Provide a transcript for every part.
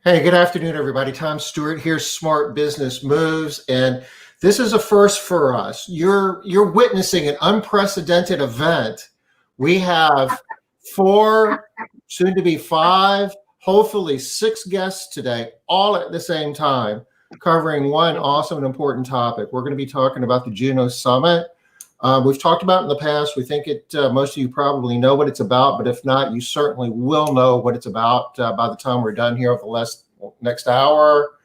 Hey, good afternoon, everybody. Tom Stewart here, Smart Business Moves, and this is a first for us. You're witnessing an unprecedented event. We have 4, soon to be 5, hopefully 6 guests today, all at the same time, covering one awesome and important topic. We're going to be talking about the Juno Summit. We've talked about it in the past. We think most of you probably know what it's about, but if not, you certainly will know what it's about by the time we're done here over the next hour.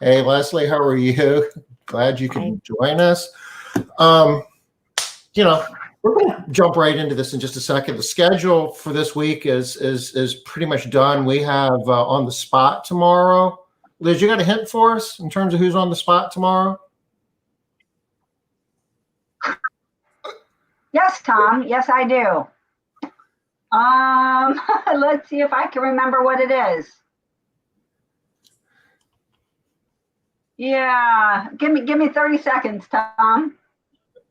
Hey, Leslie, how are you? Glad you could join us. We're going to jump right into this in just a second. The schedule for this week is pretty much done. We have on the spot tomorrow. Liz, you got a hint for us in terms of who's on the spot tomorrow? Yes, Tom. Yes, I do. Let's see if I can remember what it is. Yeah, give me 30 seconds, Tom.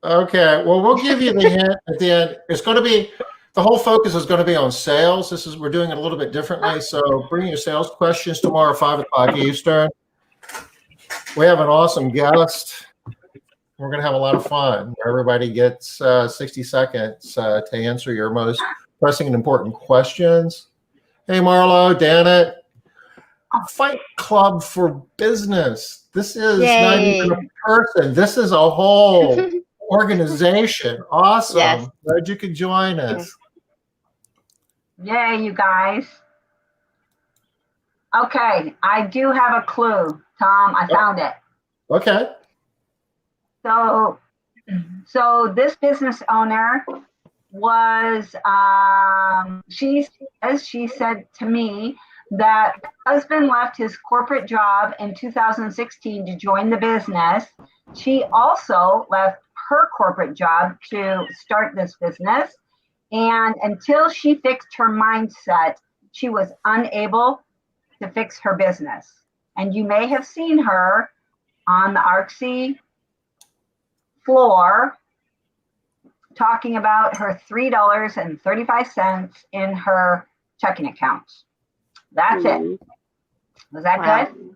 Okay, well, we'll give you the hint at the end. It's going to be, the whole focus is going to be on sales. We're doing it a little bit differently. So bring your sales questions tomorrow, 5 o'clock Eastern. We have an awesome guest. We're going to have a lot of fun. Everybody gets 60 seconds to answer your most pressing and important questions. Hey, Marlo, Danet. Fight Club for Business. This is not even a person. This is a whole organization. Awesome. Yes. Glad you could join us. Yay, you guys. Okay, I do have a clue, Tom. I found it. Okay. So this business owner was, she said to me that her husband left his corporate job in 2016 to join the business. She also left her corporate job to start this business. And until she fixed her mindset, she was unable to fix her business. And you may have seen her on the ARCSI floor talking about her $3.35 in her checking account. That's it. Was that good?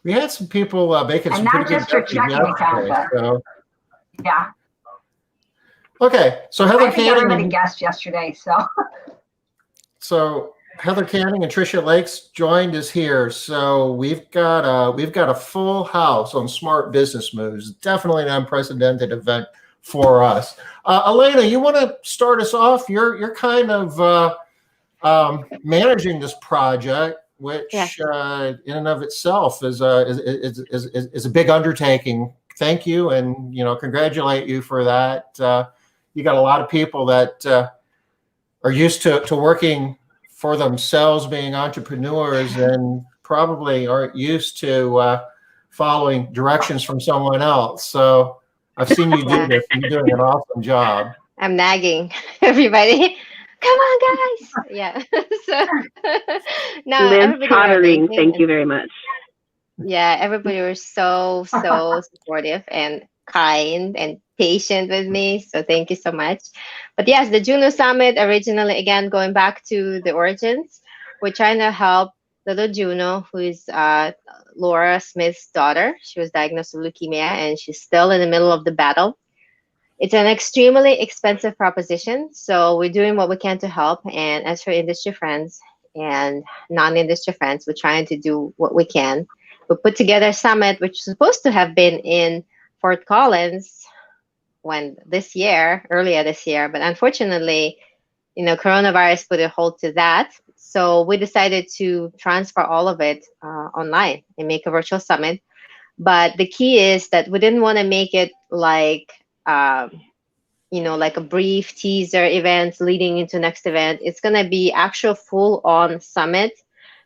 We had some people making some pretty good just her checking account, so. Yeah. Okay, so Heather Canning. Everybody guessed yesterday, so. So Heather Canning and Tricia Lakes joined us here. So we've got a full house on Smart Business Moves. Definitely an unprecedented event for us. Elena, you want to start us off? You're kind of managing this project, which in and of itself is a big undertaking. Thank you, and congratulate you for that. You got a lot of people that are used to working for themselves, being entrepreneurs, and probably aren't used to following directions from someone else. So I've seen you do this. You're doing an awesome job. I'm nagging everybody. Come on, guys. Yeah. So no, Liz tottering. Thank you very much. Yeah, everybody was so supportive and kind and patient with me. So thank you so much. But yes, the Juno Summit originally, again, going back to the origins, we're trying to help little Juno, who is Laura Smith's daughter. She was diagnosed with leukemia and she's still in the middle of the battle. It's an extremely expensive proposition. So we're doing what we can to help. And as for industry friends and non-industry friends, we're trying to do what we can. We put together a summit, which is supposed to have been in Fort Collins earlier this year, but unfortunately, coronavirus put a hold to that. So we decided to transfer all of it online and make a virtual summit. But the key is that we didn't want to make it like a brief teaser event leading into next event. It's going to be actual full-on summit.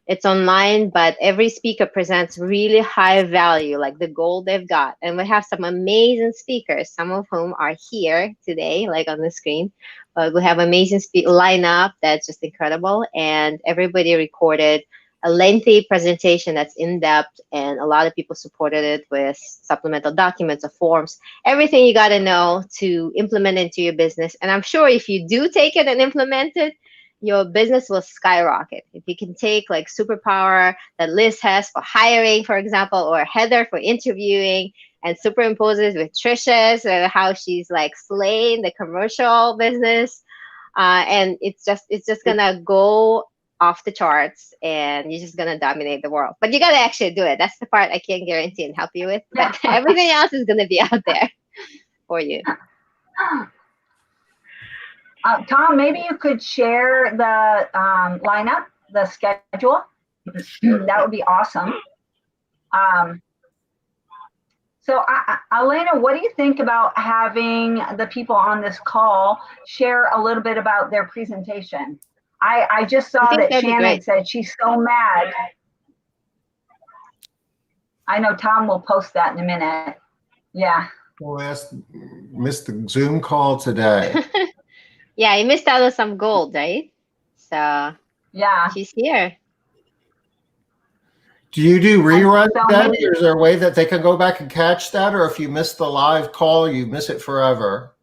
It's online, but every speaker presents really high value, like the gold they've got. And we have some amazing speakers, some of whom are here today, like on the screen. But we have amazing lineup that's just incredible. And everybody recorded a lengthy presentation that's in-depth, and a lot of people supported it with supplemental documents or forms, everything you got to know to implement into your business. And I'm sure if you do take it and implement it, your business will skyrocket. If you can take like superpower that Liz has for hiring, for example, or Heather for interviewing, and superimposes with Trisha's how she's like slaying the commercial business, and it's just gonna go off the charts, and you're just gonna dominate the world. But you gotta actually do it. That's the part I can't guarantee and help you with. But everything else is gonna be out there for you. Tom, maybe you could share the lineup, the schedule. That would be awesome. So, Elena, what do you think about having the people on this call share a little bit about their presentation? I just saw that Shannon said she's so mad. I know Tom will post that in a minute. Yeah. Well, missed the Zoom call today. Yeah, you missed out on some gold, right? So yeah, she's here. Do you do reruns, So Debbie, maybe- or is there a way that they can go back and catch that? Or if you miss the live call, you miss it forever?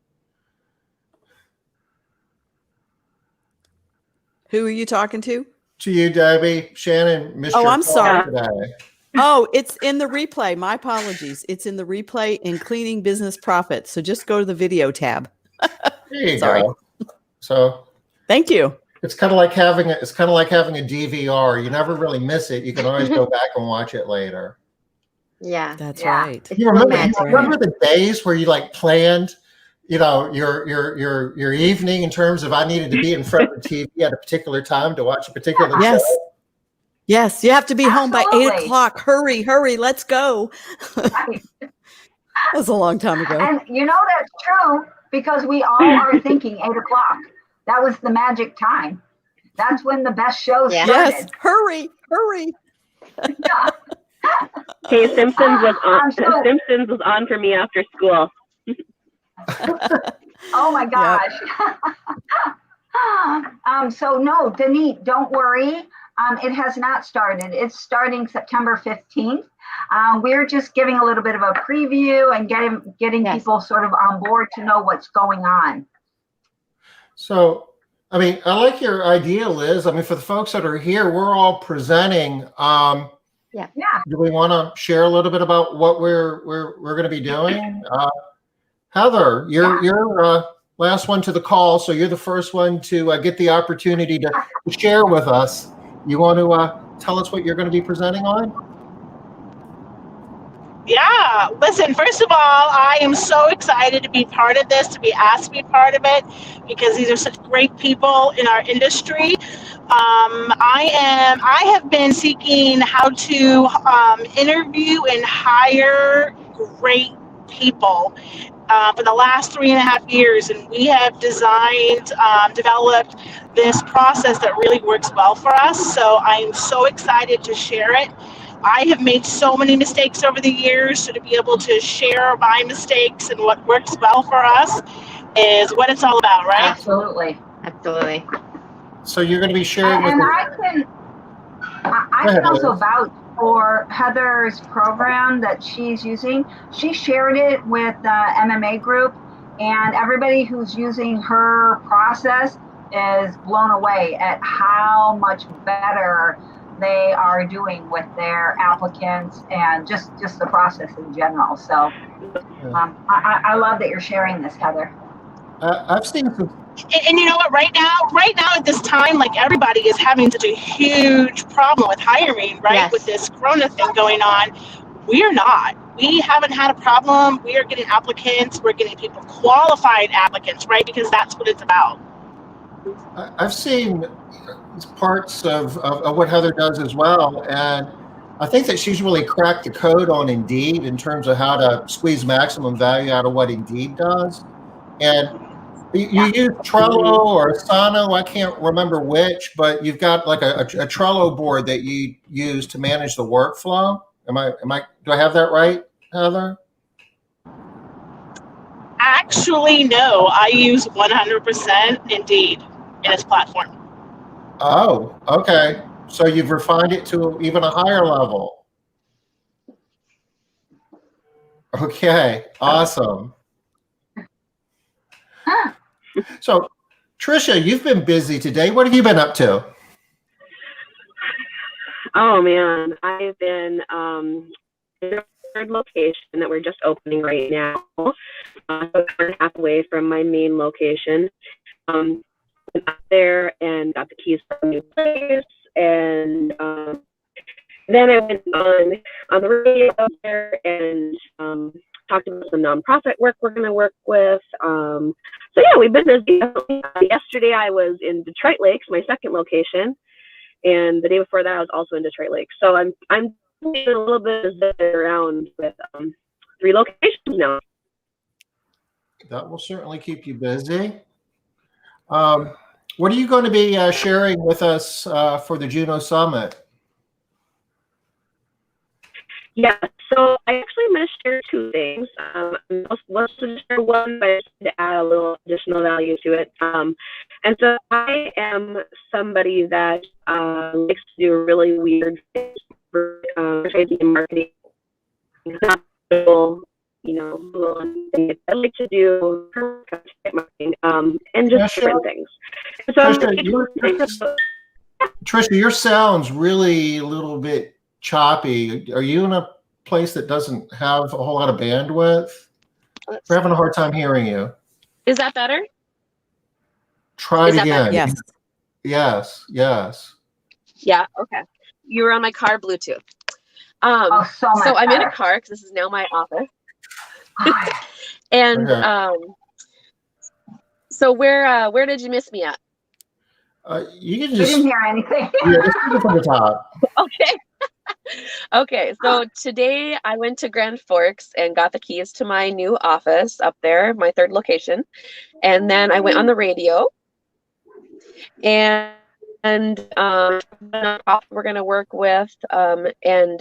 Who are you talking to? To you, Debbie. Shannon missed Oh, your I'm call sorry. today. Oh, it's in the replay. My apologies. It's in the replay in Cleaning Business Profits. So just go to the video tab. There you Sorry. go. So Thank you. it's kind of like having a DVR. You never really miss it. You can always go back and watch it later. Yeah, That's Yeah. right. it's You so remember, magic. the days where you like planned, your evening in terms of I needed to be in front of the TV at a particular time to watch a particular Yes. show? Yes. You have to be home by 8 Absolutely. o'clock. Hurry, hurry. Let's go. Right. That was a long time ago. And you know that's true because we all are thinking 8 o'clock. That was the magic time. That's when the best shows Yeah. Yes. started. Hurry, hurry. Yeah. Hey, Simpsons was on. So- Simpsons was on for me after school. Oh my gosh. So no, Denise, don't worry. It has not started. It's starting September 15th. We're just giving a little bit of a preview and getting Yes. people sort of on board to know what's going on. So, I mean, I like your idea, Liz. I mean, for the folks that are here, we're all presenting. Yeah. Do we want to share a little bit about what we're going to be doing? Heather, you're last one to the call, so you're the first one to get the opportunity to share with us. You want to tell us what you're going to be presenting on? Yeah, listen, first of all, I am so excited to be part of this, to be asked to be part of it, because these are such great people in our industry. I have been seeking how to interview and hire great people for the last 3.5 years, and we have developed this process that really works well for us. So I'm so excited to share it. I have made so many mistakes over the years, so to be able to share my mistakes and what works well for us is what it's all about, right? Absolutely. Absolutely. So you're going to be sharing with And us. I Go ahead, can also Liz. vouch for Heather's program that she's using. She shared it with the MMA group, and everybody who's using her process is blown away at how much better they are doing with their applicants and just the process in general. So I love that you're sharing this, Heather. I've seen some. And you know what, right now at this time, like everybody is having such a huge problem with hiring, right? Yes. With this Corona thing going on. We're not. We haven't had a problem. We are getting applicants. We're getting people qualified applicants, right? Because that's what it's about. I've seen parts of what Heather does as well, and I think that she's really cracked the code on Indeed in terms of how to squeeze maximum value out of what Indeed does. And you use Trello or Asana, I can't remember which, but you've got like a Trello board that you use to manage the workflow. Do I have that right, Heather? Actually, no. I use 100% Indeed in its platform. Oh, okay. So you've refined it to even a higher level. Okay, awesome. So Trisha, you've been busy today. What have you been up to? Oh man, I've been in a third location that we're just opening right now. So we're half away from my main location. Went up there and got the keys for a new place, and then I went on the radio up there and talked about some nonprofit work we're going to work with. So yeah, we've been busy. Yesterday I was in Detroit Lakes, my second location, and the day before that I was also in Detroit Lakes. So I'm doing a little bit of zipping around with 3 locations now. That will certainly keep you busy. What are you going to be sharing with us for the Juno Summit? Yeah, so I actually am going to share 2 things. I'm supposed to share one, but I just need to add a little additional value to it. And so I am somebody that likes to do really weird things for advertising and marketing. You know, I like to do content marketing and just different things. So Trisha, your sound's really a little bit choppy. Are you in a place that doesn't have a whole lot of bandwidth? We're having a hard time hearing you. Is that better? Try it again. Yes. Yes. Yes. Yeah. Okay. You were on my car Bluetooth. So I'm in a car because this is now my office. And so where did you miss me at? You can We just. didn't hear anything. Yeah, just put it from the top. Okay. Okay. So today I went to Grand Forks and got the keys to my new office up there, my third location. And then I went on the radio and we're going to work with, and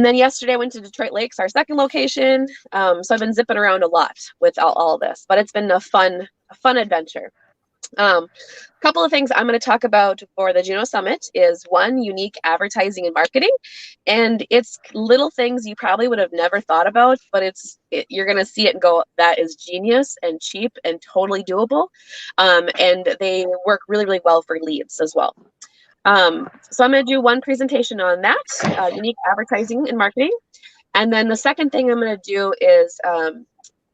then yesterday I went to Detroit Lakes, our second location. So I've been zipping around a lot with all this, but it's been a fun adventure. Couple of things I'm going to talk about for the Juno Summit is 1, unique advertising and marketing. And it's little things you probably would have never thought about, but you're going to see it and go, that is genius and cheap and totally doable. And they work really, really well for leads as well. So I'm going to do 1 presentation on that, unique advertising and marketing. And then the second thing I'm going to do is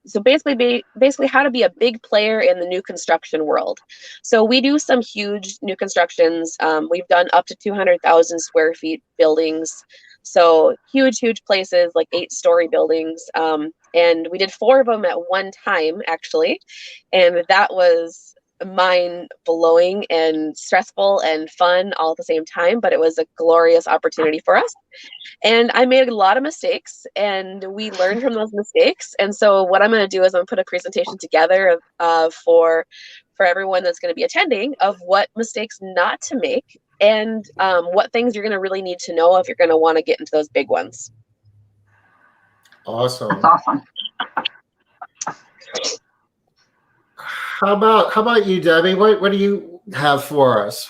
so basically how to be a big player in the new construction world. So we do some huge new constructions. We've done up to 200,000 square feet buildings. So huge places, like 8-story buildings. And we did 4 of them at one time, actually. And that was mind-blowing and stressful and fun all at the same time, but it was a glorious opportunity for us. And I made a lot of mistakes and we learned from those mistakes. And so what I'm going to do is I'm going to put a presentation together for everyone that's going to be attending of what mistakes not to make and what things you're going to really need to know if you're going to want to get into those big ones. Awesome. That's awesome. How about you, Debbie? What do you have for us?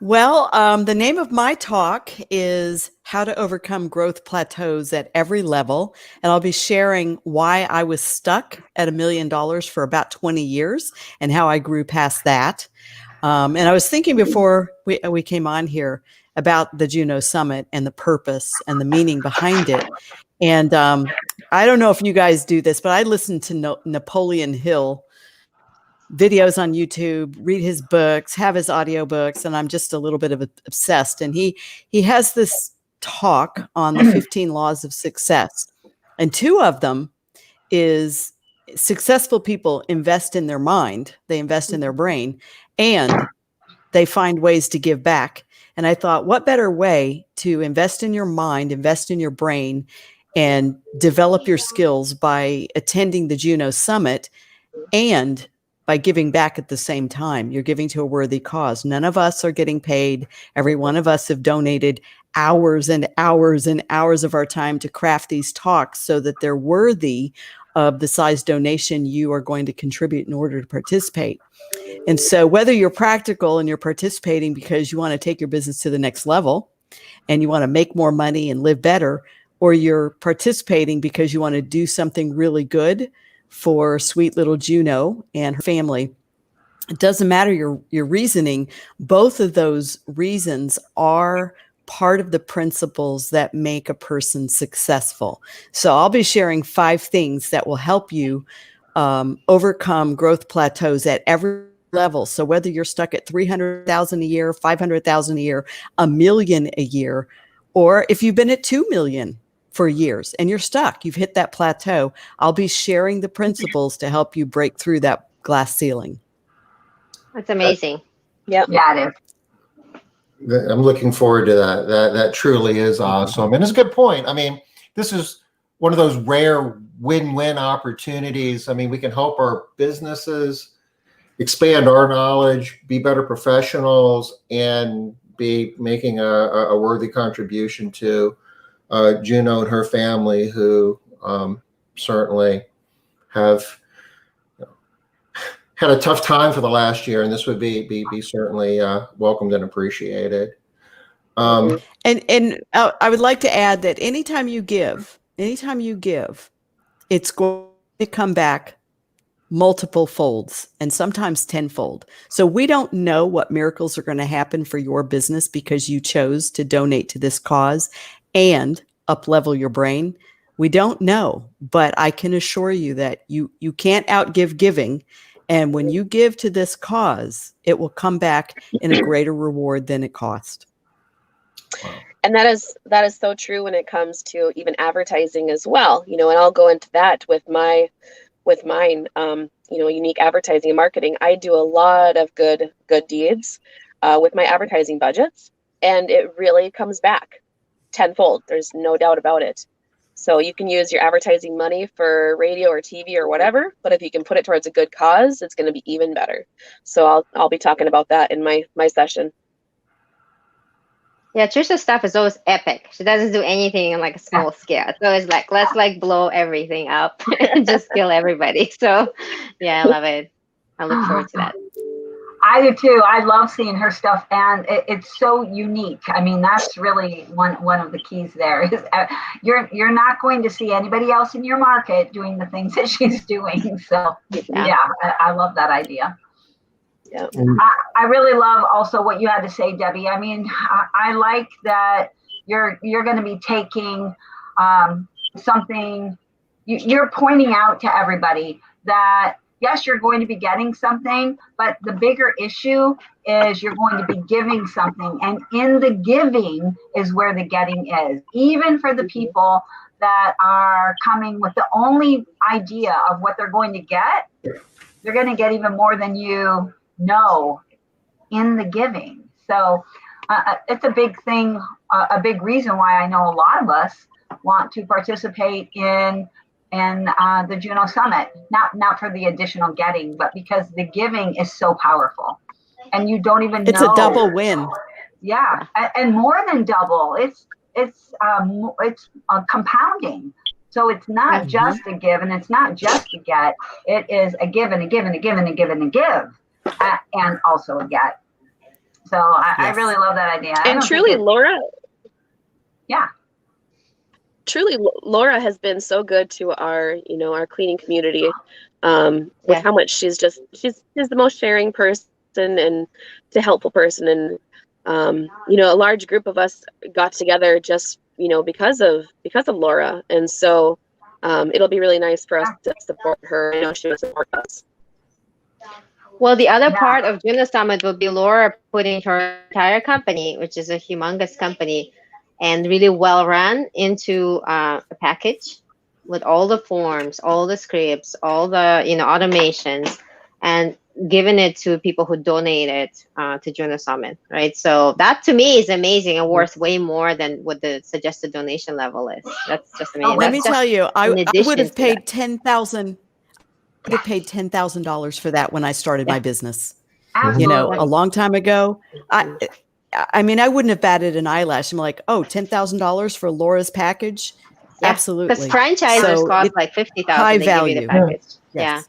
Well, the name of my talk is How to Overcome Growth Plateaus at Every Level. And I'll be sharing why I was stuck at $1 million for about 20 years and how I grew past that. And I was thinking before we came on here about the Juno Summit and the purpose and the meaning behind it. And I don't know if you guys do this, but I listen to Napoleon Hill videos on YouTube, read his books, have his audiobooks, and I'm just a little bit of obsessed. And he has this talk on the 15 laws of success. And 2 of them is successful people invest in their mind, they invest in their brain, and they find ways to give back. And I thought, what better way to invest in your mind, invest in your brain, and develop your skills by attending the Juno Summit and by giving back at the same time. You're giving to a worthy cause. None of us are getting paid. Every one of us have donated hours and hours and hours of our time to craft these talks so that they're worthy of the size donation you are going to contribute in order to participate. And so whether you're practical and you're participating because you want to take your business to the next level and you want to make more money and live better, or you're participating because you want to do something really good for sweet little Juno and her family. It doesn't matter your reasoning. Both of those reasons are part of the principles that make a person successful. So I'll be sharing 5 things that will help you overcome growth plateaus at every level. So whether you're stuck at 300,000 a year, 500,000 a year, $1 million a year, or if you've been at 2 million for years and you're stuck, you've hit that plateau, I'll be sharing the principles to help you break through that glass ceiling. That's amazing. Yep. Yeah, it is. I'm looking forward to that. That truly is awesome. And it's a good point. I mean, this is one of those rare win-win opportunities. I mean, we can help our businesses expand our knowledge, be better professionals, and be making a worthy contribution to Juno and her family, who certainly have had a tough time for the last year, and this would be certainly welcomed and appreciated. And I would like to add that anytime you give, it's going to come back multiple folds and sometimes tenfold. So we don't know what miracles are going to happen for your business because you chose to donate to this cause and up-level your brain. We don't know, but I can assure you that you can't outgive giving. And when you give to this cause, it will come back in a greater reward than it cost. And that is so true when it comes to even advertising as well. And I'll go into that with mine, unique advertising and marketing. I do a lot of good deeds with my advertising budgets, and it really comes back tenfold. There's no doubt about it. So you can use your advertising money for radio or TV or whatever, but if you can put it towards a good cause, it's going to be even better. So I'll be talking about that in my session. Yeah, Trisha's stuff is always epic. She doesn't do anything on like a small scale. So it's like, let's like blow everything up and just kill everybody. So yeah, I love it. I look forward to that. I do too. I love seeing her stuff, and it's so unique. I mean, that's really one of the keys there. Is you're not going to see anybody else in your market doing the things that she's doing. So yeah, I love that idea. Yeah. I really love also what you had to say, Debbie. I mean, I like that you're going to be taking something. You're pointing out to everybody that yes, you're going to be getting something, but the bigger issue is you're going to be giving something. And in the giving is where the getting is. Even for the people that are coming with the only idea of what they're going to get, they're going to get even more than you know in the giving. So it's a big thing, a big reason why I know a lot of us want to participate in the Juno Summit, not for the additional getting, but because the giving is so powerful, and you don't even know. It's a double win. Yeah, and more than double. It's compounding. So it's not just a give, and it's not just a get. It is a give and a give and a give and a give and a give, and also a get. So I really love that idea. And truly, Laura. Yeah. Truly, Laura has been so good to our cleaning community, with how much she's the most sharing person and the helpful person. And, a large group of us got together just, because of Laura. And so, it'll be really nice for us to support her. I know she will support us. Well, the other part of Juno Summit will be Laura putting her entire company, which is a humongous company, and really well run, into a package with all the forms, all the scripts, all the automations, and giving it to people who donated to Juno Summit, right? So that to me is amazing and worth way more than what the suggested donation level is. That's just amazing. Let me tell you, I would have paid $10,000. I would have paid $10,000 for that when I started my business. Absolutely. A long time ago. I mean, I wouldn't have batted an eyelash. I'm like, $10,000 for Laura's package? Yeah. Absolutely. Because franchisers cost like $50,000. High they value. give you the package. Yes.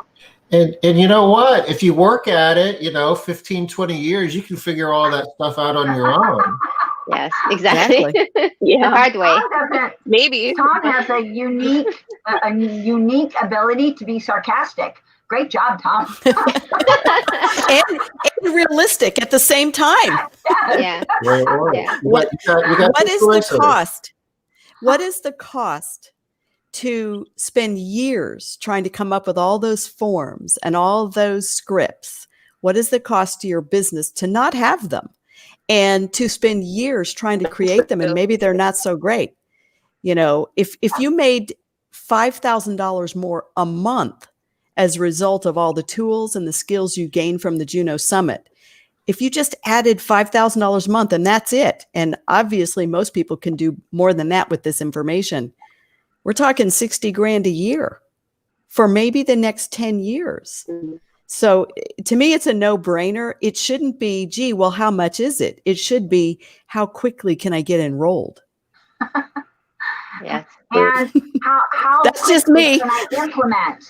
And you know what? If you work at it, 15, 20 years, you can figure all that stuff out on your own. Yes, exactly. Yeah. The hard way. Maybe. Tom has a unique a unique ability to be sarcastic. Great job, Tom. and realistic at the same time. Yeah. What is the cost? What is the cost to spend years trying to come up with all those forms and all those scripts? What is the cost to your business to not have them, and to spend years trying to create them, and maybe they're not so great? You know, if you made $5,000 more a month as a result of all the tools and the skills you gained from the Juno Summit, if you just added $5,000 a month and that's it, and obviously most people can do more than that with this information, we're talking 60 grand a year for maybe the next 10 years. So to me, it's a no-brainer. It shouldn't be, gee, well, how much is it? It should be, how quickly can I get enrolled? Yeah. And how That's just me. can I implement?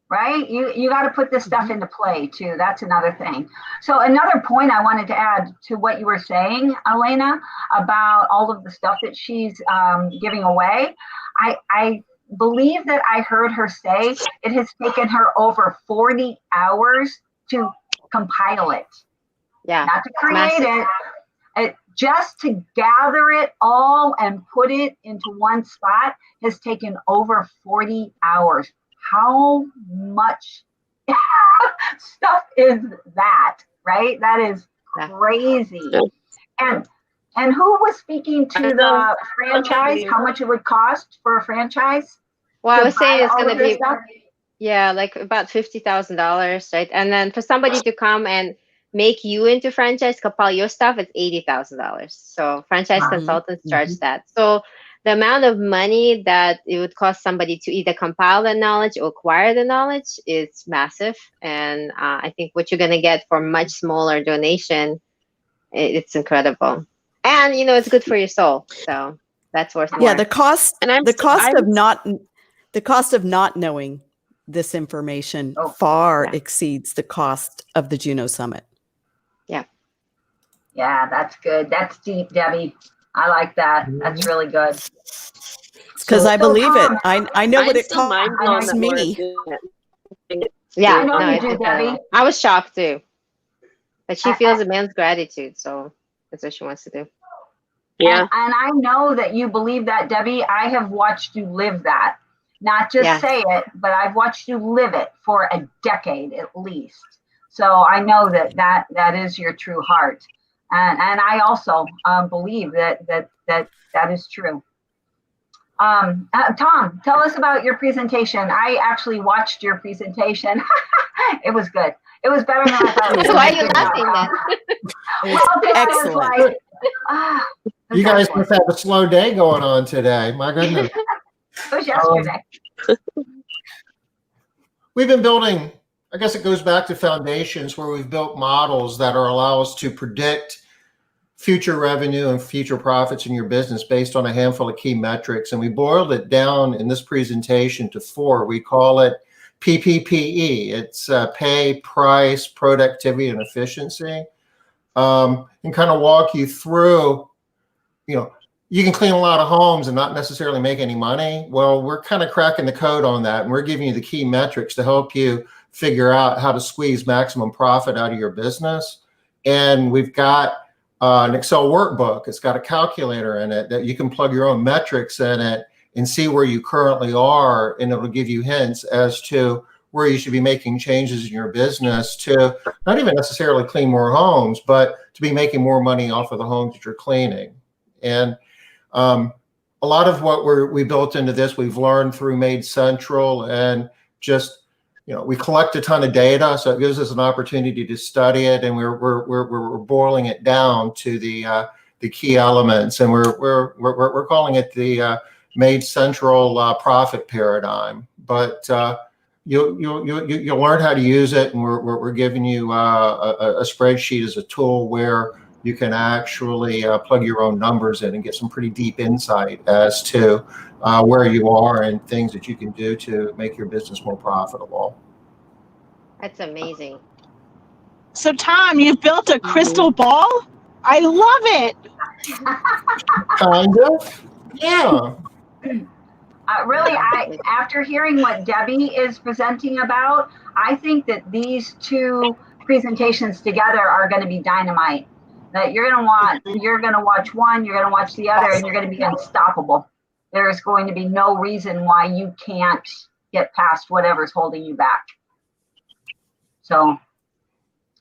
Right? You got to put this stuff into play too. That's another thing. So another point I wanted to add to what you were saying, Elena, about all of the stuff that she's giving away. I believe that I heard her say it has taken her over 40 hours to compile it. Yeah. Not to create it. Just to gather it all and put it into one spot has taken over 40 hours. How much stuff is that, right? That is crazy. And who was speaking to the franchise? How much it would cost for a franchise? Well, I was saying it's going to be, like about $50,000, right? And then for somebody to come and make you into franchise, compile your stuff, it's $80,000. So franchise consultants charge that. So the amount of money that it would cost somebody to either compile the knowledge or acquire the knowledge is massive. And I think what you're going to get for much smaller donation, it's incredible. And, you know, it's good for your soul. So that's worth more. Yeah, the cost of not knowing this information far exceeds the cost of the Juno Summit. Yeah. Yeah, that's good. That's deep, Debbie. I like that. That's really good. Because I believe it. I know what it costs me. Yeah, I know you do, Debbie. I was shocked too. But she feels immense gratitude, so that's what she wants to do. Yeah. And I know that you believe that, Debbie. I have watched you live that. Not just say it, but I've watched you live it for a decade at least. So I know that is your true heart. And I also believe that is true. Tom, tell us about your presentation. I actually watched your presentation. It was good. It was better than I thought it was. Why are you laughing then? Excellent. You guys must have a slow day going on today. My goodness. It was yesterday. We've been building, I guess it goes back to foundations where we've built models that allow us to predict future revenue and future profits in your business based on a handful of key metrics. And we boiled it down in this presentation to 4. We call it PPPE. It's pay, price, productivity, and efficiency. And kind of walk you through, you can clean a lot of homes and not necessarily make any money. Well, we're kind of cracking the code on that. And we're giving you the key metrics to help you figure out how to squeeze maximum profit out of your business. And we've got an Excel workbook. It's got a calculator in it that you can plug your own metrics in it and see where you currently are. And it'll give you hints as to where you should be making changes in your business to not even necessarily clean more homes, but to be making more money off of the homes that you're cleaning. And a lot of what we built into this, we've learned through Made Central, and just, we collect a ton of data, so it gives us an opportunity to study it, and we're boiling it down to the key elements, and we're calling it the Made Central profit paradigm. But you'll learn how to use it, and we're giving you a spreadsheet as a tool where you can actually plug your own numbers in and get some pretty deep insight as to where you are and things that you can do to make your business more profitable. That's amazing. So, Tom, you've built a crystal ball? I love it. Kind of, yeah. Really, after hearing what Debbie is presenting about, I think that these two presentations together are going to be dynamite. That you're going to watch one, you're going to watch the other, and you're going to be unstoppable. There's going to be no reason why you can't get past whatever's holding you back. So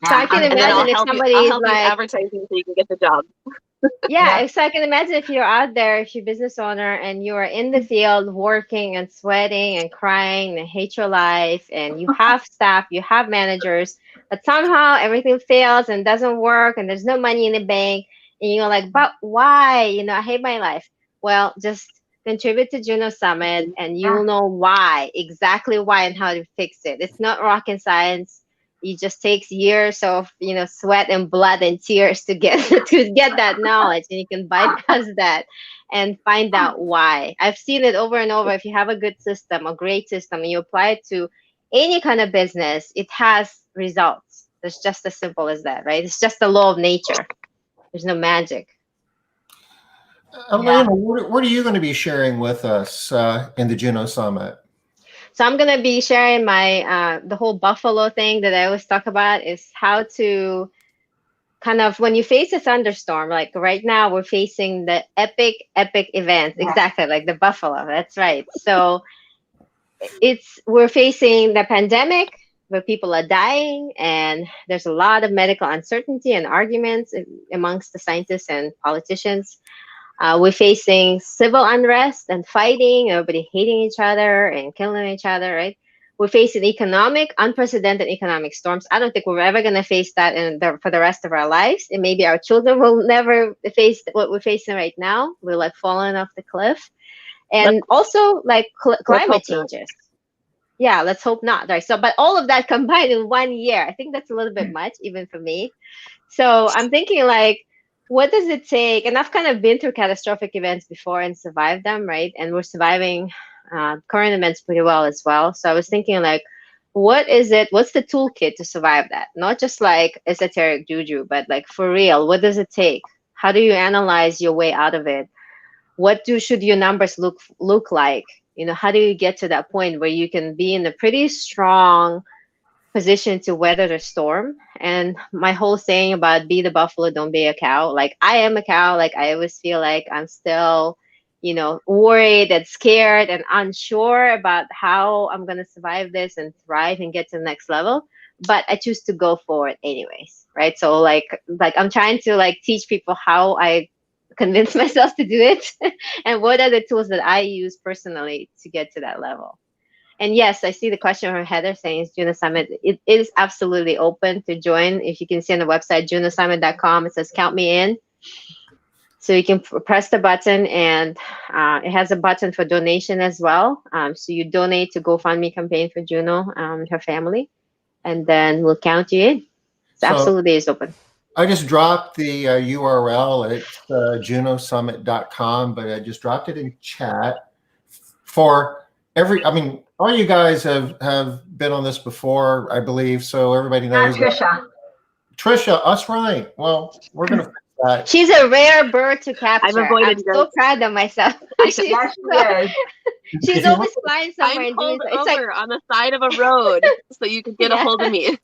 I can imagine if somebody is like advertising so you can get the job. Yeah, so I can imagine if you're out there, if you're a business owner and you are in the field working and sweating and crying and hate your life, and you have staff, you have managers, but somehow everything fails and doesn't work and there's no money in the bank, and you're like, but why? I hate my life. Well, just contribute to Juno Summit and you'll know why, exactly why and how to fix it. It's not rocket science. It just takes years of sweat and blood and tears to get that knowledge, and you can bypass that and find out why. I've seen it over and over. If you have a good system, a great system, and you apply it to any kind of business, it has results. It's just as simple as that, right? It's just the law of nature. There's no magic. Elena, what are you going to be sharing with us in the Juno Summit? So I'm going to be sharing my, the whole buffalo thing that I always talk about is how to kind of, when you face a thunderstorm, like right now we're facing the epic events, exactly like the buffalo. That's right. So we're facing the pandemic where people are dying and there's a lot of medical uncertainty and arguments amongst the scientists and politicians. We're facing civil unrest and fighting, everybody hating each other and killing each other, right? We're facing unprecedented economic storms. I don't think we're ever going to face that for the rest of our lives. And maybe our children will never face what we're facing right now. We're like falling off the cliff. And also like climate changes. Yeah, let's hope not. Right. So, but all of that combined in 1 year, I think that's a little bit much, even for me. So I'm thinking like, what does it take? And I've kind of been through catastrophic events before and survived them, right? And we're surviving current events pretty well as well. So I was thinking like, what's the toolkit to survive that? Not just like esoteric juju, but like for real, what does it take? How do you analyze your way out of it? What should your numbers look like? How do you get to that point where you can be in a pretty strong position to weather the storm? And my whole saying about be the buffalo, don't be a cow. Like I am a cow. Like I always feel like I'm still, worried and scared and unsure about how I'm going to survive this and thrive and get to the next level. But I choose to go for it anyways. Right. So like I'm trying to like teach people how I convince myself to do it and what are the tools that I use personally to get to that level. And yes, I see the question from Heather saying it's Juno Summit. It is absolutely open to join. If you can see on the website, junosummit.com, it says count me in. So you can press the button and it has a button for donation as well. So you donate to GoFundMe campaign for Juno and her family, and then we'll count you in. So absolutely is open. I just dropped the URL. It's junosummit.com, but I just dropped it in chat for all you guys have been on this before, I believe, so everybody knows. Trisha, us right. Well, we're going to fix that. She's a rare bird to capture. I'm so proud of myself. She's always flying somewhere. I'm pulled over on the side of a road so you can get a hold of me.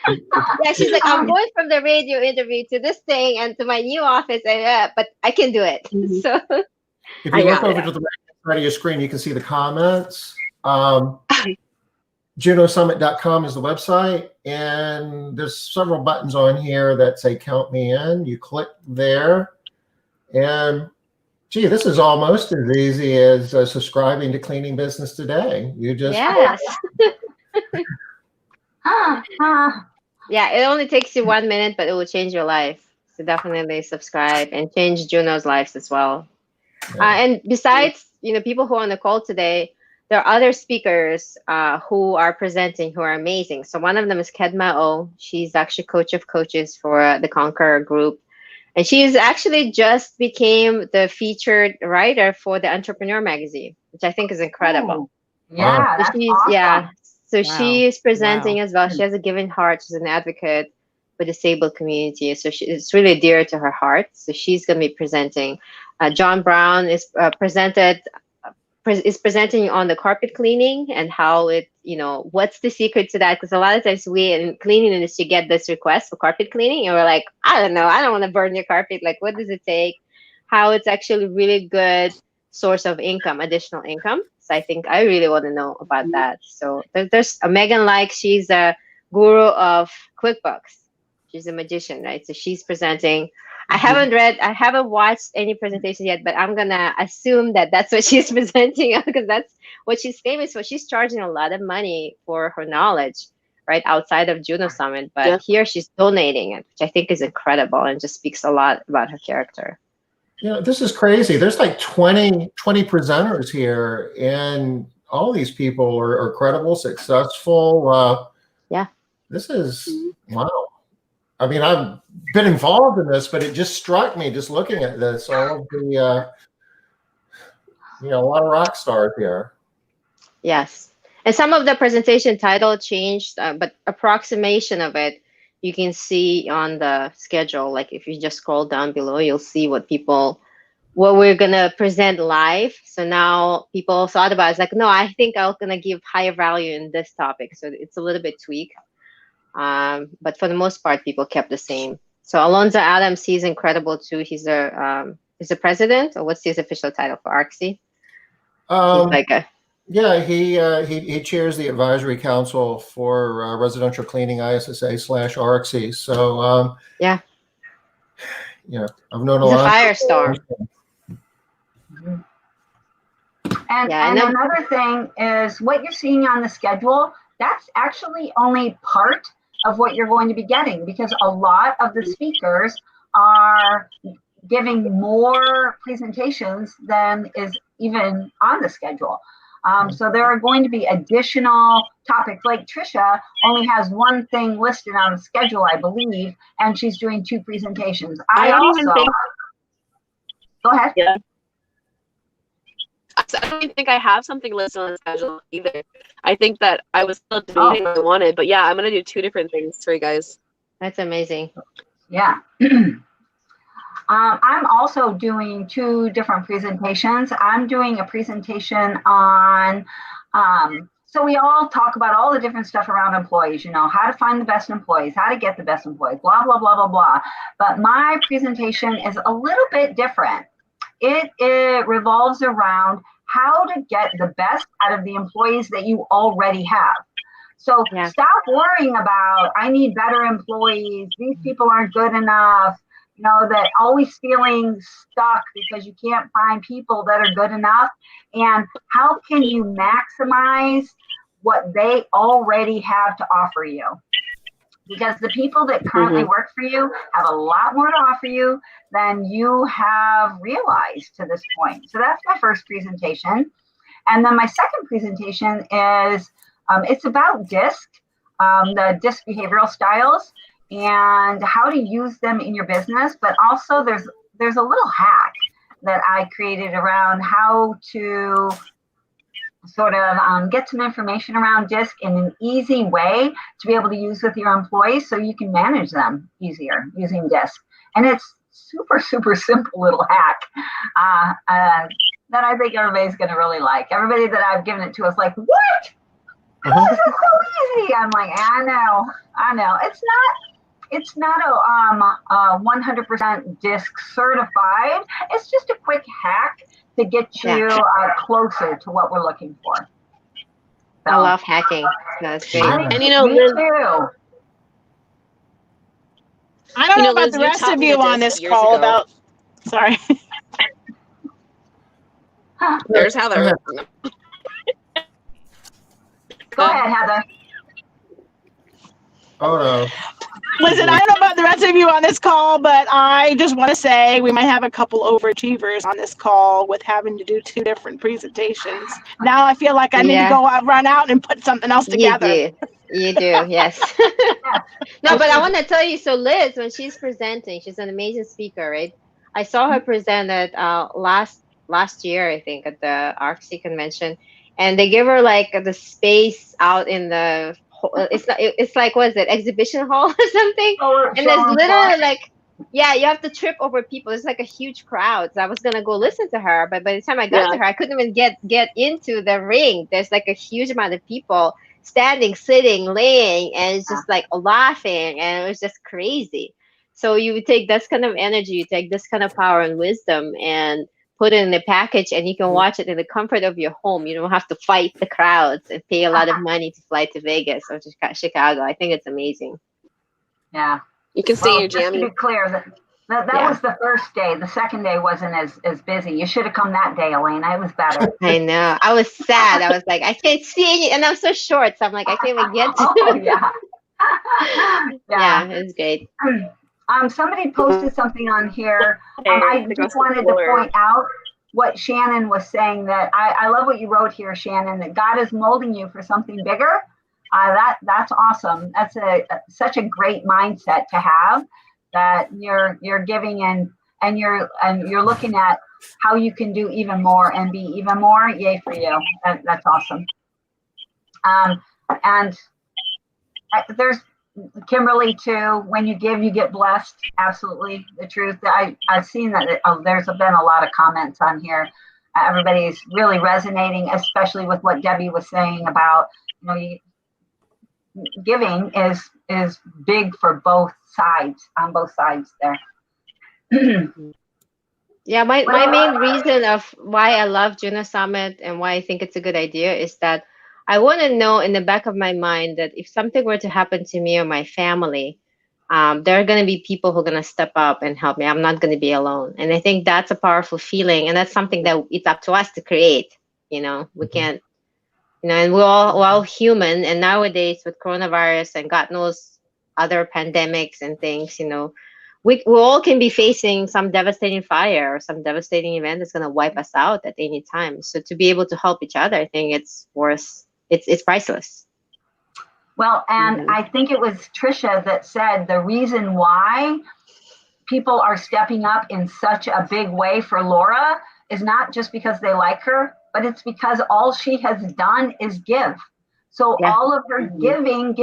Yeah, she's like, I'm going from the radio interview to this thing and to my new office, but I can do it. Mm-hmm. So if you look over to the right side of your screen, you can see the comments. Junosummit.com is the website, and there's several buttons on here that say count me in. You click there, and gee, this is almost as easy as subscribing to Cleaning Business Today. You just yeah, it only takes you 1 minute, but it will change your life. So definitely subscribe and change Juno's lives as well. And besides, people who are on the call today, there are other speakers who are presenting who are amazing. So one of them is Kedma O. She's actually coach of coaches for the Conqueror Group. And she's actually just became the featured writer for the Entrepreneur magazine, which I think is incredible. Yeah, so she's awesome. So she's presenting as well. She has a giving heart. She's an advocate for the disabled community. So it's really dear to her heart. So she's going to be presenting. John Brown is presented is presenting on the carpet cleaning and how it, what's the secret to that? Because a lot of times we in cleaning industry get this request for carpet cleaning, and we're like, I don't know, I don't want to burn your carpet. Like, what does it take? How it's actually really good source of income, additional income. So I think I really want to know about that. So there's a Megan, like, she's a guru of QuickBooks. She's a magician, right? So she's presenting. I haven't watched any presentation yet, but I'm gonna assume that that's what she's presenting because that's what she's famous for. She's charging a lot of money for her knowledge, right, outside of Juno Summit. But here she's donating it, which I think is incredible and just speaks a lot about her character. This is crazy. There's like 20 presenters here, and all these people are credible, successful. This is, wow. I mean, I've been involved in this, but it just struck me just looking at this, all of the, a lot of rock stars here. Yes. And some of the presentation title changed, but approximation of it, you can see on the schedule. Like if you just scroll down below, you'll see what we're going to present live. So now people thought about it. It's like, no, I think I'm going to give higher value in this topic. So it's a little bit tweaked. But for the most part, people kept the same. So Alonzo Adams, he's incredible too. He's the president, or what's his official title for ARCSI? He chairs the advisory council for residential cleaning ISSA/ARCSI. So I've known he's a firestorm. And another thing is what you're seeing on the schedule. That's actually only part of what you're going to be getting, because a lot of the speakers are giving more presentations than is even on the schedule. So there are going to be additional topics. Like Trisha only has one thing listed on the schedule, I believe, and she's doing 2 presentations. Go ahead. Yeah. I don't even think I have something listed on the schedule either. I think that I was still doing what I wanted, but yeah, I'm gonna do 2 different things for you guys. That's amazing. Yeah. I'm also doing 2 different presentations. I'm doing a presentation on, so we all talk about all the different stuff around employees, how to find the best employees, how to get the best employees, blah, blah, blah, blah, blah. But my presentation is a little bit different. It revolves around how to get the best out of the employees that you already have. So stop worrying about, I need better employees, these people aren't good enough, that always feeling stuck because you can't find people that are good enough. And how can you maximize what they already have to offer you? Because the people that currently work for you have a lot more to offer you than you have realized to this point. So that's my first presentation. And then my second presentation is, it's about DISC, the DISC behavioral styles, and how to use them in your business. But also there's a little hack that I created around how to sort of get some information around DISC in an easy way to be able to use with your employees so you can manage them easier using DISC. And it's super, super simple little hack that I think everybody's going to really like. Everybody that I've given it to is like, what? This is so easy. I'm like, I know. It's not a 100% DISC certified. It's just a quick hack to get you closer to what we're looking for. So, I love hacking. That's great. And me Liz, too. I don't know about Liz, the you rest taught of me you the on disc this years call ago. about, sorry. There's Heather. Go ahead, Heather. Oh, no. Listen, I don't know about the rest of you on this call, but I just want to say we might have a couple overachievers on this call with having to do 2 different presentations. Now I feel like I need to go out, run out and put something else together. You do, yes. No, but I want to tell you, so Liz, when she's presenting, she's an amazing speaker, right? I saw her present at last year, I think, at the ARCSI convention, and they give her like the space out in the, it's like what is it, exhibition hall or something? And there's literally like Yeah, you have to trip over people. It's like a huge crowd. So I was gonna go listen to her, but by the time I got Yeah. to her, I couldn't even get into the ring. There's like a huge amount of people standing, sitting, laying, and it's just like laughing, and it was just crazy. So you take this kind of energy, you take this kind of power and wisdom, and put it in a package, and you can watch it in the comfort of your home. You don't have to fight the crowds and pay a lot of money to fly to Vegas or to Chicago. I think it's amazing. Yeah. You can say Well, you're just to be jamming. clear, that Yeah. was the first day. The second day wasn't as busy. You should have come that day, Elena. It was better. I know. I was sad. I was like, I can't see any, and I'm so short, so I'm like, I can't even get to. Oh, yeah. Yeah, it's great. Somebody posted something on here. I Hey, just wanted to point out what Shannon was saying, that I love what you wrote here, Shannon, that God is molding you for something bigger. That's awesome. That's such a great mindset to have, that you're giving and you're looking at how you can do even more and be even more. Yay for you. That's awesome. And there's Kimberly too. When you give, you get blessed. Absolutely, the truth. I've seen that there's been a lot of comments on here. Everybody's really resonating, especially with what Debbie was saying about, giving is big for both sides, on both sides there. Yeah, my main reason of why I love Juno Summit and why I think it's a good idea is that I want to know in the back of my mind that if something were to happen to me or my family, there are going to be people who are going to step up and help me. I'm not going to be alone. And I think that's a powerful feeling. And that's something that it's up to us to create. We can't, and we're all human. And nowadays with coronavirus and God knows other pandemics and things, we all can be facing some devastating fire or some devastating event that's going to wipe us out at any time. So to be able to help each other, I think it's priceless. Well, and I think it was Trisha that said the reason why people are stepping up in such a big way for Laura is not just because they like her, but it's because all she has done is give. So all of her giving,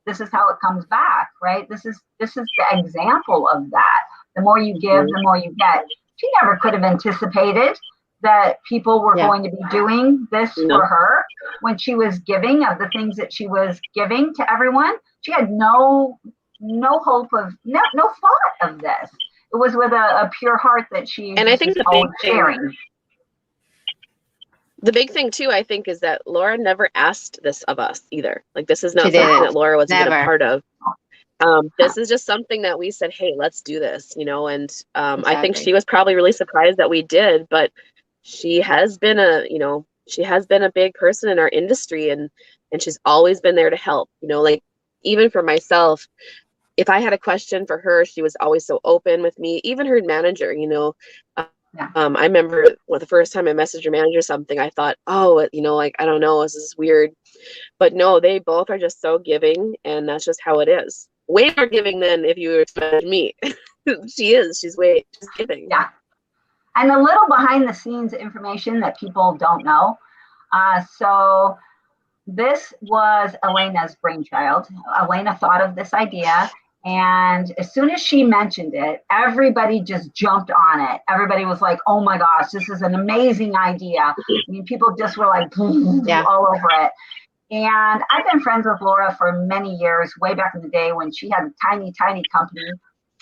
this is how it comes back, right? This is the example of that. The more you give, the more you get. She never could have anticipated that people were going to be doing this for her when she was giving of the things that she was giving to everyone. She had no hope of, no thought of this. It was with a pure heart that she And I think the always big sharing. The big thing too, I think, is that Laura never asked this of us either. Like, this is not She something didn't. that Laura was even Never. a part of. This is just something that we said, hey, let's do this, and I think she was probably really surprised that we did, but she has been a big person in our industry, and she's always been there to help, like even for myself, if I had a question for her, she was always so open with me, even her manager, I remember the first time I messaged her manager something, I thought, oh, like, I don't know, this is weird. But no, they both are just so giving, and that's just how it is. Way more giving than if you were to message me. She's giving. Yeah. And a little behind the scenes information that people don't know. So this was Elena's brainchild. Elena thought of this idea. And as soon as she mentioned it, everybody just jumped on it. Everybody was like, oh my gosh, this is an amazing idea. I mean, people just were like all over it. And I've been friends with Laura for many years, way back in the day when she had a tiny, tiny company.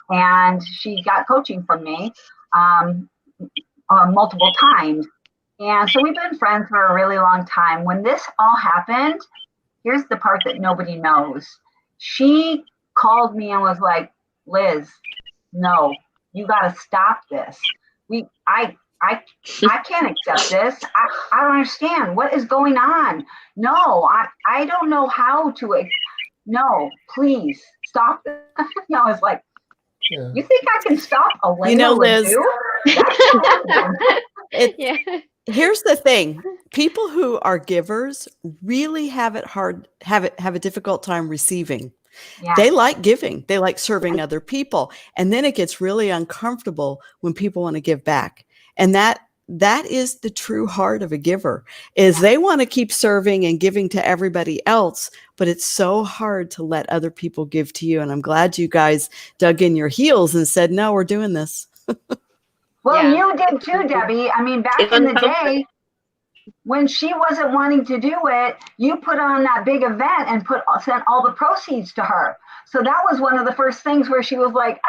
And she got coaching from me multiple times. And so we've been friends for a really long time. When this all happened, here's the part that nobody knows. She called me and was like, Liz, no, you got to stop this. I can't accept this. I don't understand. What is going on? No, I don't know how to. No, please stop this. I was like, you think I can stop Elena Liz, Here's the thing. People who are givers really have a difficult time receiving. Yeah. They like giving. They like serving other people. And then it gets really uncomfortable when people want to give back. And that that is the true heart of a giver, is they want to keep serving and giving to everybody else, but it's so hard to let other people give to you. And I'm glad you guys dug in your heels and said, no, we're doing this. Well, Yeah. you did too, Debbie. I mean, back in the day, when she wasn't wanting to do it, you put on that big event and sent all the proceeds to her. So that was one of the first things where she was like,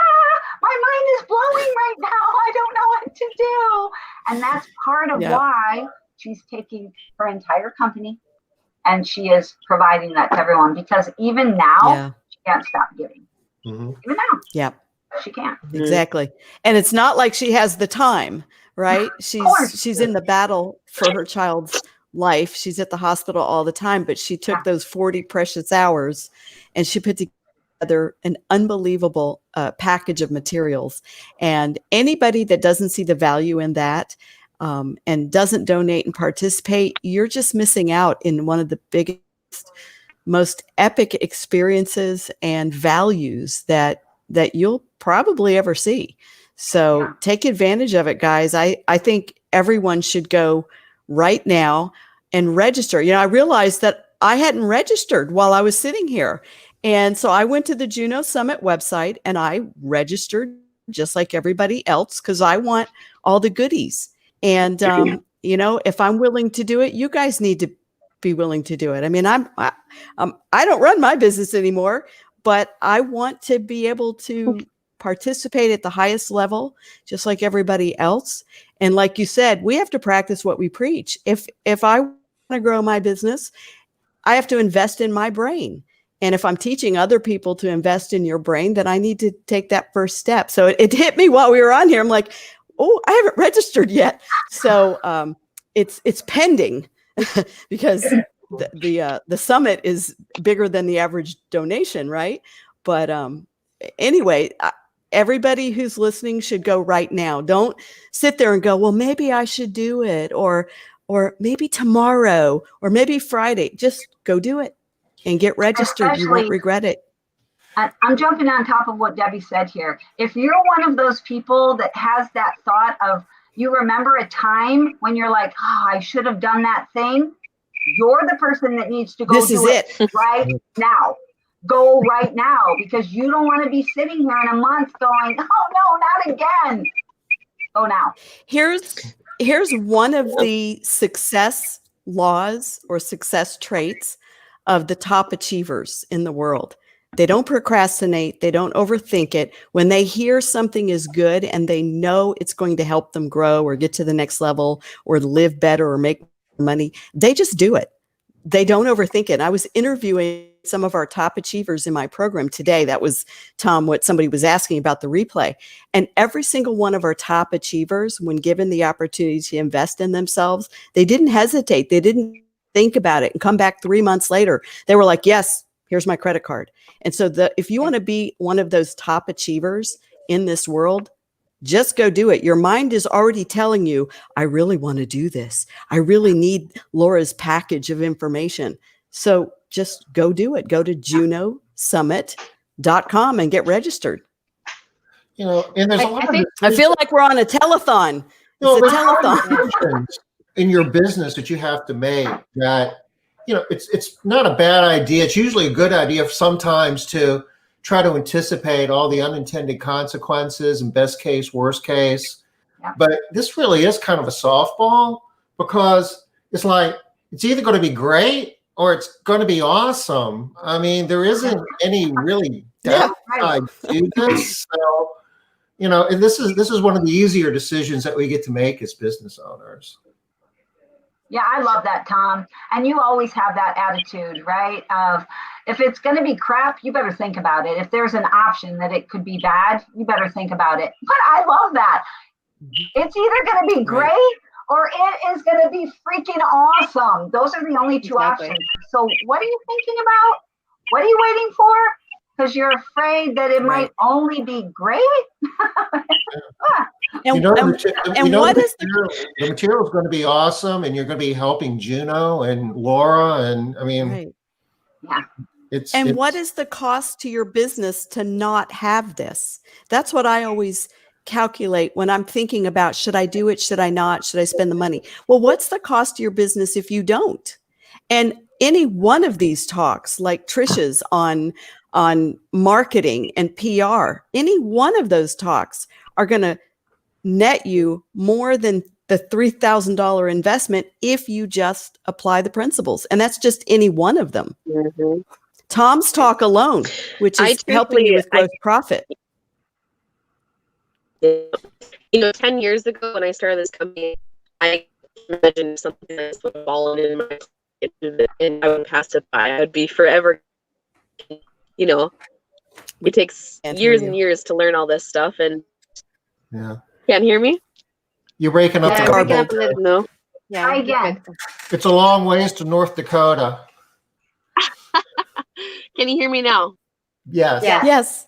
my mind is blowing right now. I don't know what to do. And that's part of why she's taking her entire company and she is providing that to everyone, because even now she can't stop giving. Even now. She can't. Exactly. And it's not like she has the time, right? She's in the battle for her child's life. She's at the hospital all the time, but she took those 40 precious hours and she put together an unbelievable package of materials. And anybody that doesn't see the value in that and doesn't donate and participate, you're just missing out in one of the biggest, most epic experiences and values that you'll probably ever see. So take advantage of it, guys. I think everyone should go right now and register. You know, I realized that I hadn't registered while I was sitting here. And so I went to the Juno Summit website and I registered just like everybody else, because I want all the goodies. And, you know, if I'm willing to do it, you guys need to be willing to do it. I mean, I don't run my business anymore, but I want to be able to participate at the highest level, just like everybody else. And like you said, we have to practice what we preach. If I want to grow my business, I have to invest in my brain. And if I'm teaching other people to invest in your brain, then I need to take that first step. So it hit me while we were on here. I'm like, oh, I haven't registered yet. So it's pending because the summit is bigger than the average donation, right? But anyway, everybody who's listening should go right now. Don't sit there and go, well, maybe I should do it, or maybe tomorrow, or maybe Friday. Just go do it and get registered. You won't regret it. I'm jumping on top of what Debbie said here. If you're one of those people that has that thought of, you remember a time when you're like, oh, I should have done that thing, you're the person that needs to go do it right now. Go right now, because you don't want to be sitting here in a month going, oh no, not again. Go now. Here's one of the success laws or success traits of the top achievers in the world. They don't procrastinate. They don't overthink it. When they hear something is good and they know it's going to help them grow or get to the next level or live better or make money, they just do it. They don't overthink it. I was interviewing some of our top achievers in my program today. That was, Tom, what somebody was asking about the replay. And every single one of our top achievers, when given the opportunity to invest in themselves, they didn't hesitate. They didn't think about it and come back 3 months later. They were like, yes, here's my credit card. And so if you want to be one of those top achievers in this world, just go do it. Your mind is already telling you, I really want to do this. I really need Laura's package of information. So just go do it. Go to junosummit.com and get registered. You know, and there's a lot I feel like we're on a telethon. It's a telethon in your business that you have to make that, you know, it's not a bad idea. It's usually a good idea sometimes to try to anticipate all the unintended consequences and best case, worst case. Yeah. But this really is kind of a softball, because it's like, it's either going to be great or it's going to be awesome. I mean, there isn't any really downside to this. So, you know, and this is one of the easier decisions that we get to make as business owners. Yeah, I love that, Tom. And you always have that attitude, right? Of, if it's going to be crap, you better think about it. If there's an option that it could be bad, you better think about it. But I love that. It's either going to be great or it is going to be freaking awesome. Those are the only two options. So what are you thinking about? What are you waiting for? Because you're afraid that it might only be great? And the material is going to be awesome, and you're going to be helping Juno and Laura, and I mean, what is the cost to your business to not have this? That's what I always calculate when I'm thinking about, should I do it? Should I not? Should I spend the money? Well, what's the cost to your business if you don't? And any one of these talks, like Trisha's on marketing and PR, any one of those talks are going to net you more than the $3,000 investment if you just apply the principles. And that's just any one of them. Mhm. Tom's talk alone, which I is helping you with gross profit. You know, 10 years ago when I started this company, I imagined something like this would have fallen in my plate and I would pass it by. I would be forever, you know, it takes Can't hear years you. and years to learn all this stuff. And Yeah. can't hear me? You're breaking up. It's Yeah, a we're little gonna bit. put it- No. yeah. Try again. It's a long ways to North Dakota. Can you hear me now? Yes. Yeah. Yes.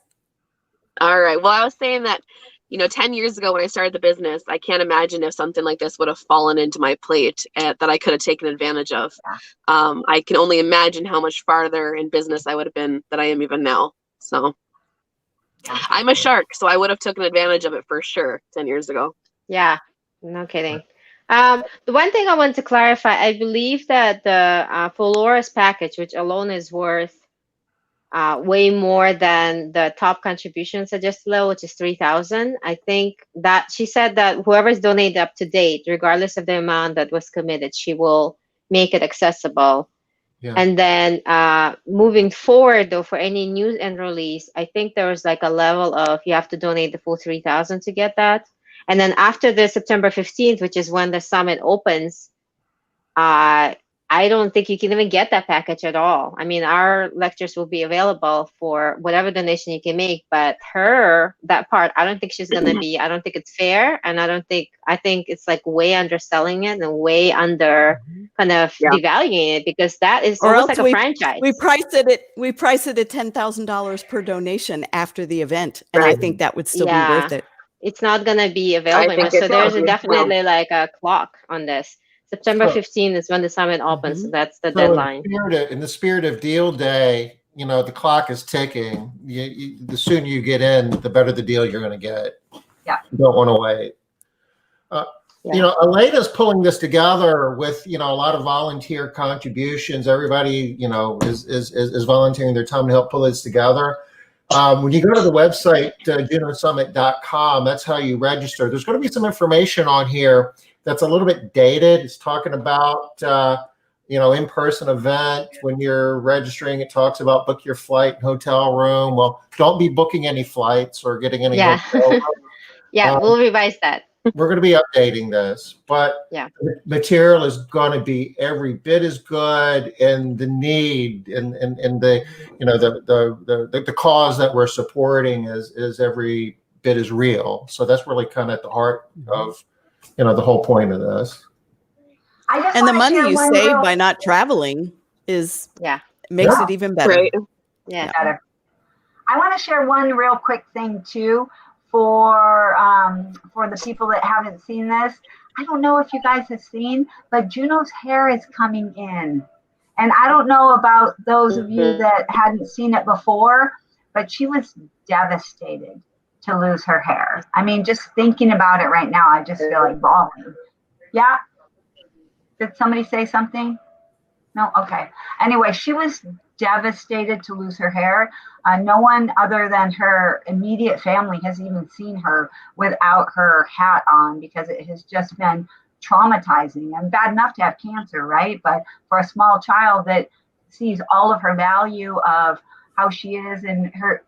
All right. Well, I was saying that, you know, 10 years ago when I started the business, I can't imagine if something like this would have fallen into my plate that I could have taken advantage of. I can only imagine how much farther in business I would have been than I am even now. So I'm a shark, so I would have taken advantage of it for sure 10 years ago. Yeah, no kidding. The one thing I want to clarify, I believe that the for Laura's package, which alone is worth way more than the top contribution suggested level, which is 3,000. I think that she said that whoever's donated up to date, regardless of the amount that was committed, she will make it accessible. Yeah. And then moving forward, though, for any new enrollees, I think there was like a level of you have to donate the full 3,000 to get that. And then after the September 15th, which is when the summit opens, I don't think you can even get that package at all. I mean, our lectures will be available for whatever donation you can make, but that part, I don't think she's going to be, I don't think it's fair. And I think it's like way underselling it and way under kind of devaluing it, because that is Or almost else like a franchise. We price it at $10,000 per donation after the event. And I Right. think that would still be worth it. It's not going to be available think anymore. So it's there's probably definitely like a clock on this. September So- 15th is when the summit opens. So that's the So deadline. in the spirit of deal day, you know, the clock is ticking. The sooner you get in, the better the deal you're going to get. Yeah. You don't want to wait. You know, Elena's pulling this together with, you know, a lot of volunteer contributions. Everybody, you know, is volunteering their time to help pull this together. When you go to the website, junosummit.com, that's how you register. There's going to be some information on here that's a little bit dated. It's talking about, you know, in-person event. When you're registering, it talks about book your flight and hotel room. Well, don't be booking any flights or getting any hotel room. Yeah, we'll revise that. We're going to be updating this, but the material is going to be every bit as good, and the need and the, you know, the cause that we're supporting is every bit as real. So that's really kind of at the heart of, you know, the whole point of this. And the money you save by not traveling makes it even better. Right. Yeah. Better. I want to share one real quick thing too for the people that haven't seen this. I don't know if you guys have seen, but Juno's hair is coming in. And I don't know about those of you that hadn't seen it before, but she was devastated to lose her hair. I mean, just thinking about it right now, I just feel like bawling. Yeah. Did somebody say something? No? Okay. Anyway, she was devastated to lose her hair. No one other than her immediate family has even seen her without her hat on, because it has just been traumatizing and bad enough to have cancer, right? But for a small child that sees all of her value of how she is and her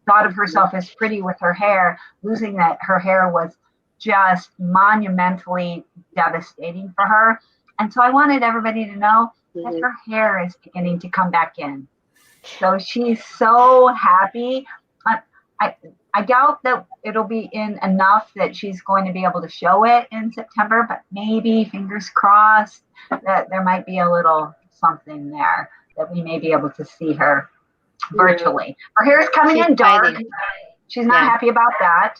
thought of herself as pretty with her hair, losing that her hair was just monumentally devastating for her. And so I wanted everybody to know that her hair is beginning to come back in. So she's so happy. I doubt that it'll be in enough that she's going to be able to show it in September, but maybe, fingers crossed, that there might be a little something there that we may be able to see her virtually. Her hair is coming in dark. She's not happy about that,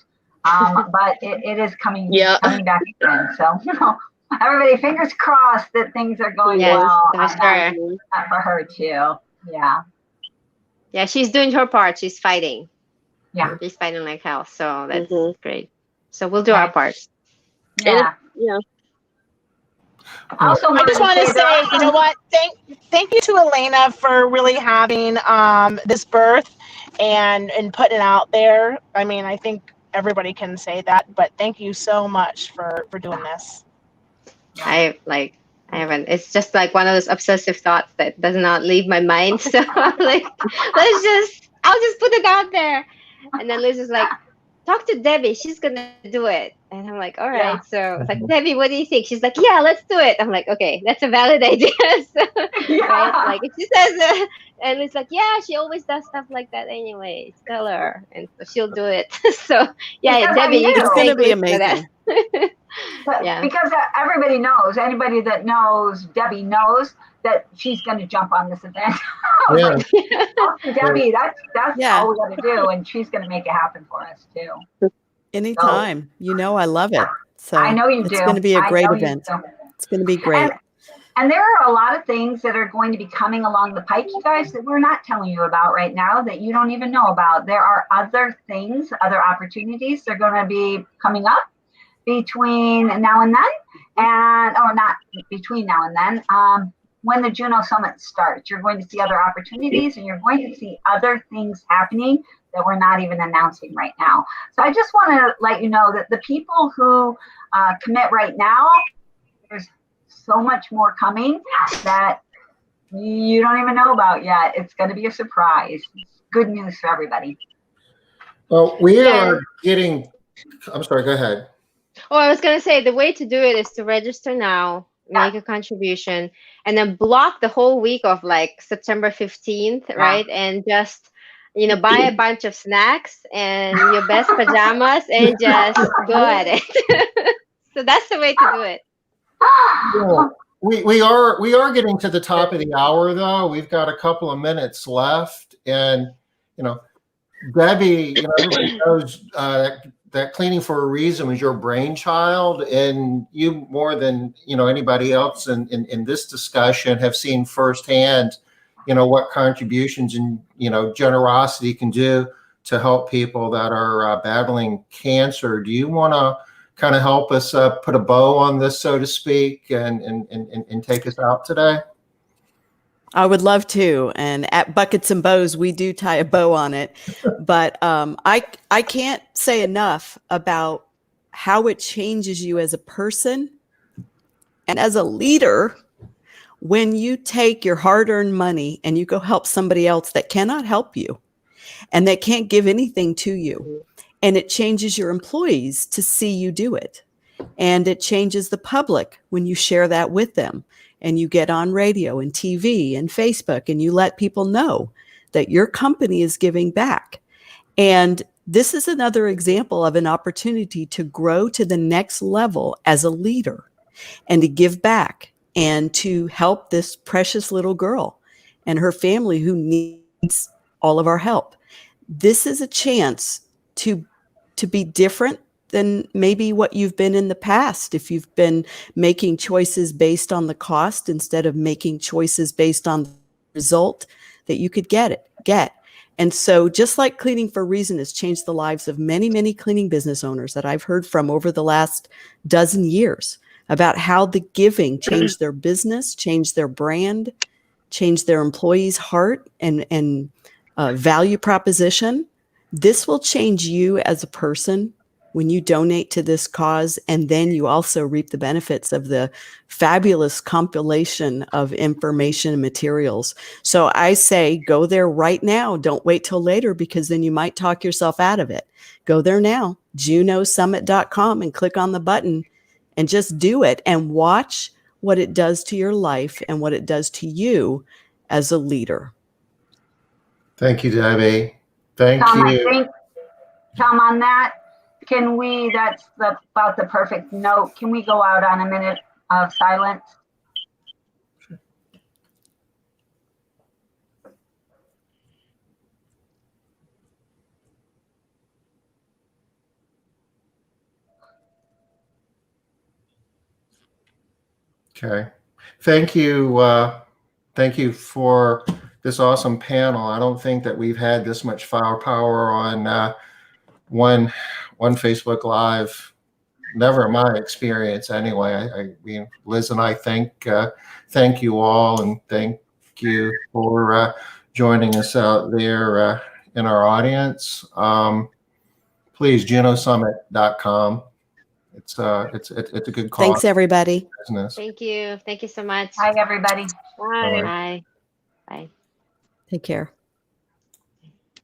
but it is coming back in. So, you know, everybody, fingers crossed that things are going well for her too. Yeah. Yeah, she's doing her part. She's fighting. Yeah. She's fighting like hell. So that's great. So we'll do our part. Yeah. Yeah. I also I just want to say, you know what? Thank you to Elena for really having this birth and putting it out there. I mean, I think everybody can say that, but thank you so much for doing this. I haven't. It's just like one of those obsessive thoughts that does not leave my mind. So I'm like, I'll just put it out there. And then Liz is like, talk to Debbie. She's gonna do it. And I'm like, all right. Yeah. So it's like, Debbie, what do you think? She's like, yeah, let's do it. I'm like, okay, that's a valid idea. So, right? Like if she says, and it's like, yeah, she always does stuff like that anyways. Tell her, and so she'll do it. So yeah, Because Debbie, you can It's going to thank be Liz for that. amazing. Yeah. Because everybody knows, anybody that knows Debbie knows that she's going to jump on this event. Yeah. Talk to Debbie, that's Yeah. all we got to do, and she's going to make it happen for us too. Anytime. You know, I love it. So I know you it's do. going to be a I great know you event. do. It's going to be great. And there are a lot of things that are going to be coming along the pike, you guys, that we're not telling you about right now that you don't even know about. There are other things, other opportunities that are going to be coming up between now and then, or not between now and then. When the Juno Summit starts, you're going to see other opportunities and you're going to see other things happening that we're not even announcing right now. So I just want to let you know that the people who commit right now, there's so much more coming that you don't even know about yet. It's going to be a surprise. Good news for everybody. Well, we are getting, I'm sorry, go ahead. Oh, I was gonna say the way to do it is to register now, make a contribution, and then block the whole week of like September 15th, right? And just buy a bunch of snacks and your best pajamas and just go at it. So that's the way to do it. Yeah. We are getting to the top of the hour though. We've got a couple of minutes left, and Debbie, everybody knows that Cleaning for a Reason was your brainchild, and you more than anybody else in this discussion have seen firsthand, what contributions and generosity can do to help people that are battling cancer. Do you want to kind of help us put a bow on this, so to speak, and take us out today? I would love to. And at Buckets and Bows, we do tie a bow on it. But I can't say enough about how it changes you as a person and as a leader when you take your hard-earned money and you go help somebody else that cannot help you and that can't give anything to you. And it changes your employees to see you do it. And it changes the public when you share that with them. And you get on radio and TV and Facebook and you let people know that your company is giving back. And this is another example of an opportunity to grow to the next level as a leader and to give back and to help this precious little girl and her family who needs all of our help. This is a chance to be different than maybe what you've been in the past. If you've been making choices based on the cost instead of making choices based on the result that you could get. And so just like Cleaning for a Reason has changed the lives of many, many cleaning business owners that I've heard from over the last dozen years about how the giving changed their business, changed their brand, changed their employees' heart and value proposition. This will change you as a person when you donate to this cause, and then you also reap the benefits of the fabulous compilation of information and materials. So I say go there right now. Don't wait till later, because then you might talk yourself out of it. Go there now, junosummit.com, and click on the button and just do it and watch what it does to your life and what it does to you as a leader. Thank you, Debbie. Thank Tom, you. I think, Tom, on that, that's about the perfect note. Can we go out on a minute of silence? Okay. Thank you. Thank you for this awesome panel. I don't think that we've had this much firepower on one one Facebook Live. Never in my experience, anyway. Liz and I thank you all, and thank you for joining us out there in our audience. Please, junosummit.com. It's a good cause. Thanks, everybody. Business. Thank you. Thank you so much. Hi, everybody. Bye. Bye. Bye. Take care.